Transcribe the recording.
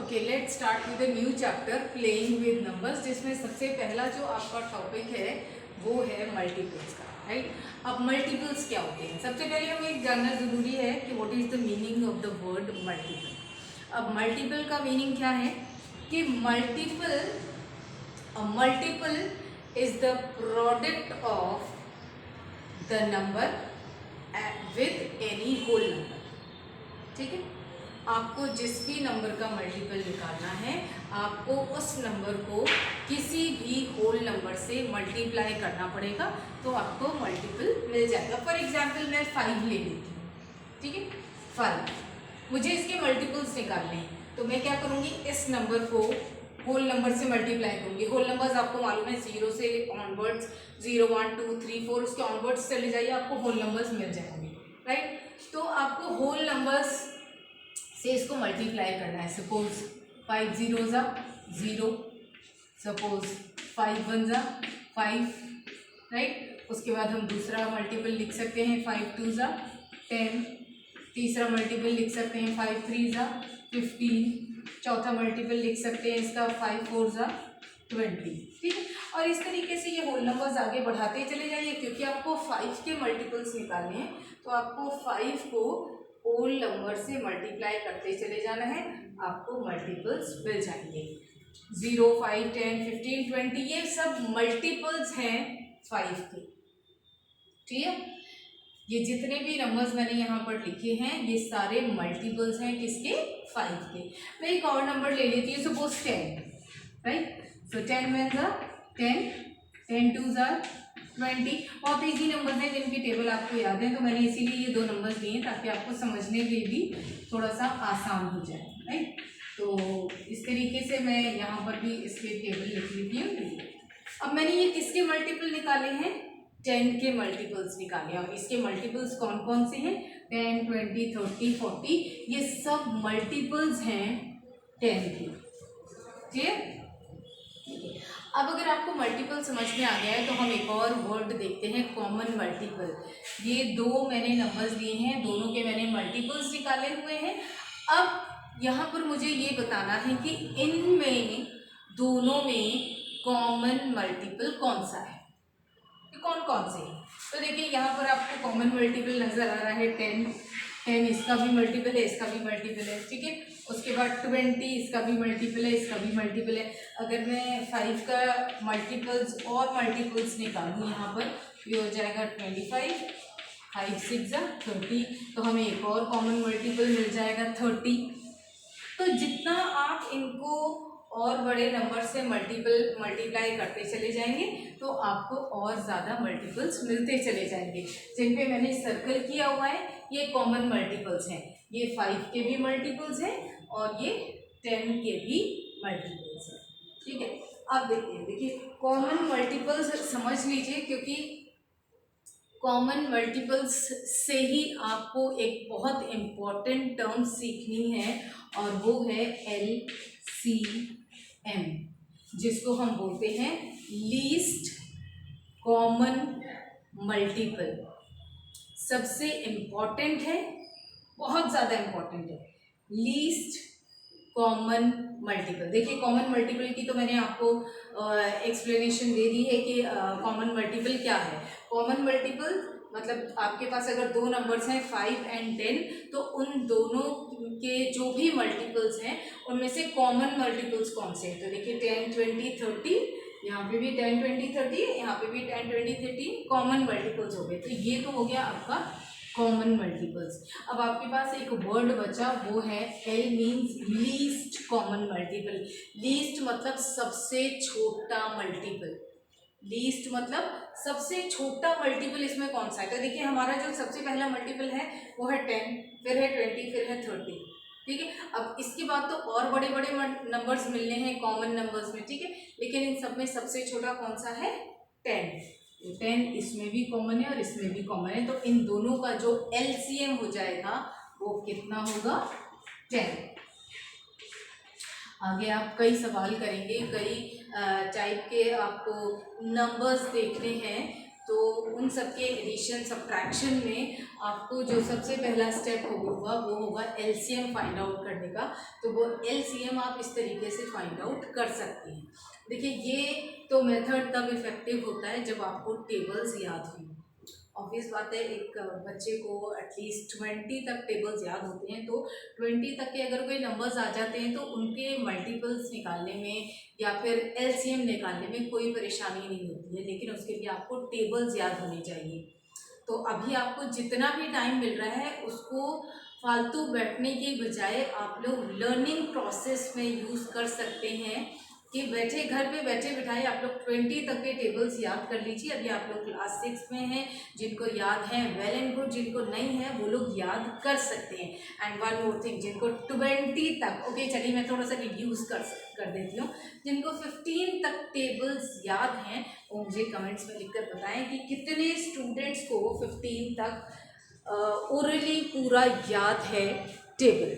Okay, let's start with a new chapter playing with numbers, जिसमें सबसे पहला जो आपका टॉपिक है वो है मल्टीपल्स का, राइट। अब मल्टीपल्स क्या होते हैं, सबसे पहले हमें एक जानना ज़रूरी है कि what is the meaning of the word multiple. अब मल्टीपल का मीनिंग क्या है कि multiple is the product of the number with any whole number, ठीक है। आपको जिस भी नंबर का मल्टीपल निकालना है, आपको उस नंबर को किसी भी होल नंबर से मल्टीप्लाई करना पड़ेगा, तो आपको मल्टीपल मिल जाएगा। फॉर एग्जाम्पल मैं 5 ले लेती हूँ, ठीक है। 5, मुझे इसके मल्टीपल्स निकालने हैं, तो मैं क्या करूँगी, इस नंबर को होल नंबर से मल्टीप्लाई करूँगी। होल नंबर्स आपको मालूम है 0 से ऑनवर्ड्स, 0 1 2 3 4 उसके ऑनवर्ड्स चले जाइए, आपको होल नंबर्स मिल जाएंगे, राइट। तो आपको होल नंबर्स से इसको मल्टीप्लाई करना है। सपोज 5 0 ज़ा 0, सपोज 5 1 ज़ा 5, राइट। उसके बाद हम दूसरा मल्टीपल लिख सकते हैं 5 2 ज़ा 10, तीसरा मल्टीपल लिख सकते हैं 5 3 ज़ा 15, चौथा मल्टीपल लिख सकते हैं इसका 5 4 ज़ा 20, ठीक है। और इस तरीके से ये होल नंबर्स आगे बढ़ाते चले जाइए, क्योंकि आपको 5 के मल्टीपल्स निकालने हैं, तो आपको 5 को होल नंबर से मल्टीप्लाई करते चले जाना है, आपको मल्टीपल्स मिल जाएंगे। 0 5 10 15 20 ये सब मल्टीपल्स हैं 5 के, ठीक है। ये जितने भी नंबर्स मैंने यहाँ पर लिखे हैं ये सारे मल्टीपल्स हैं किसके, 5 के। मैं एक और नंबर ले लेती हूँ, सपोज 10, राइट। सो 10 1 ज़ा 10, 10 2 ज़ा 20। बहुत इजी नंबर हैं जिनकी टेबल आपको याद है, तो मैंने इसीलिए ये 2 नंबर्स दिए ताकि आपको समझने में भी थोड़ा सा आसान हो जाए, राइट। तो इस तरीके से मैं यहाँ पर भी इसके टेबल लिख लेती हूँ। अब मैंने ये किसके मल्टीपल निकाले हैं, 10 के मल्टीपल्स निकाले हैं। और इसके मल्टीपल्स कौन कौन से हैं, 10 20 30 40, ये सब मल्टीपल्स हैं 10 के, ठीक है। अब अगर आपको मल्टीपल समझ में आ गया है तो हम एक और वर्ड देखते हैं, कॉमन मल्टीपल। ये 2 मैंने नंबर्स दिए हैं, दोनों के मैंने मल्टीपल्स निकाले हुए हैं। अब यहाँ पर मुझे ये बताना है कि इनमें दोनों में कॉमन मल्टीपल कौन सा है, कौन कौन से हैं। तो देखिए यहाँ पर आपको कॉमन मल्टीपल नजर आ रहा है 10 इसका भी मल्टीपल है, इसका भी मल्टीपल है, ठीक है। उसके बाद 20 इसका भी मल्टीपल है, इसका भी मल्टीपल है। अगर मैं 5 का मल्टीपल्स और मल्टीपल्स निकालूँ यहाँ पर, ये हो जाएगा 25, 5 6 ज़ा 30, तो हमें एक और कॉमन मल्टीपल मिल जाएगा 30। तो जितना आप इनको और बड़े नंबर से मल्टीप्लाई करते चले जाएंगे तो आपको और ज़्यादा मल्टीपल्स मिलते चले जाएंगे। जिन पे मैंने सर्कल किया हुआ है ये कॉमन मल्टीपल्स हैं, ये 5 के भी मल्टीपल्स हैं और ये 10 के भी मल्टीपल्स हैं, ठीक है। अब देखिए कॉमन मल्टीपल्स समझ लीजिए, क्योंकि कॉमन मल्टीपल्स से ही आपको एक बहुत इम्पॉर्टेंट टर्म सीखनी है और वो है LCM, जिसको हम बोलते हैं लीस्ट कॉमन मल्टीपल। सबसे इम्पॉर्टेंट है, बहुत ज़्यादा इम्पॉर्टेंट है लीस्ट कॉमन मल्टीपल। देखिए कॉमन मल्टीपल की तो मैंने आपको एक्सप्लेनेशन दे दी है कि कॉमन मल्टीपल क्या है। कॉमन मल्टीपल मतलब आपके पास अगर 2 नंबर्स हैं 5 एंड 10, तो उन दोनों के जो भी मल्टीपल्स हैं उनमें से कॉमन मल्टीपल्स कौन से हैं। तो देखिए 10 20 30, यहाँ पे भी 10 20 30, यहाँ पे भी 10 20 30 कॉमन मल्टीपल्स हो गए। तो ये तो हो गया आपका कॉमन मल्टीपल्स। अब आपके पास एक वर्ड बचा, वो है L means least common multiple. Least मतलब सबसे छोटा मल्टीपल, लीस्ट मतलब सबसे छोटा मल्टीपल इसमें कौन सा है। तो देखिए हमारा जो सबसे पहला मल्टीपल है वो है 10, फिर है 20, फिर है 30, ठीक है। अब इसके बाद तो और बड़े बड़े नंबर्स मिलने हैं कॉमन नंबर्स में, ठीक है, लेकिन इन सब में सबसे छोटा कौन सा है, 10। 10 इसमें भी कॉमन है और इसमें भी कॉमन है, तो इन दोनों का जो LCM हो जाएगा वो कितना होगा, 10। आगे आप कई सवाल करेंगे, कई टाइप के आपको नंबर्स देखने हैं, तो उन सब के एडिशन सब्ट्रैक्शन में आपको जो सबसे पहला स्टेप होगा वो होगा एलसीएम फाइंड आउट करने का। तो वो एलसीएम आप इस तरीके से फाइंड आउट कर सकते हैं। देखिए, ये तो मेथड तब इफ़ेक्टिव होता है जब आपको टेबल्स याद हों। ऑब्वियस बात है, एक बच्चे को एटलीस्ट 20 तक टेबल्स याद होते हैं, तो 20 तक के अगर कोई नंबर्स आ जाते हैं तो उनके मल्टीपल्स निकालने में या फिर एलसीएम निकालने में कोई परेशानी नहीं होती है, लेकिन उसके लिए आपको टेबल्स याद होनी चाहिए। तो अभी आपको जितना भी टाइम मिल रहा है उसको फालतू बैठने के बजाय आप लोग लर्निंग प्रोसेस में यूज़ कर सकते हैं कि बैठे घर पे बैठे बिठाए आप लोग 20 तक के टेबल्स याद कर लीजिए। अभी आप लोग क्लास 6 में हैं, जिनको याद है वेल एंड गुड, जिनको नहीं है वो लोग याद कर सकते हैं। एंड वन मोर थिंग, जिनको 20 तक, ओके चलिए मैं थोड़ा सा रिड्यूस कर देती हूँ, जिनको 15 तक टेबल्स याद हैं वो मुझे कमेंट्स में लिखकर बताएं कि कितने स्टूडेंट्स को 15 तक ओरली पूरा याद है टेबल।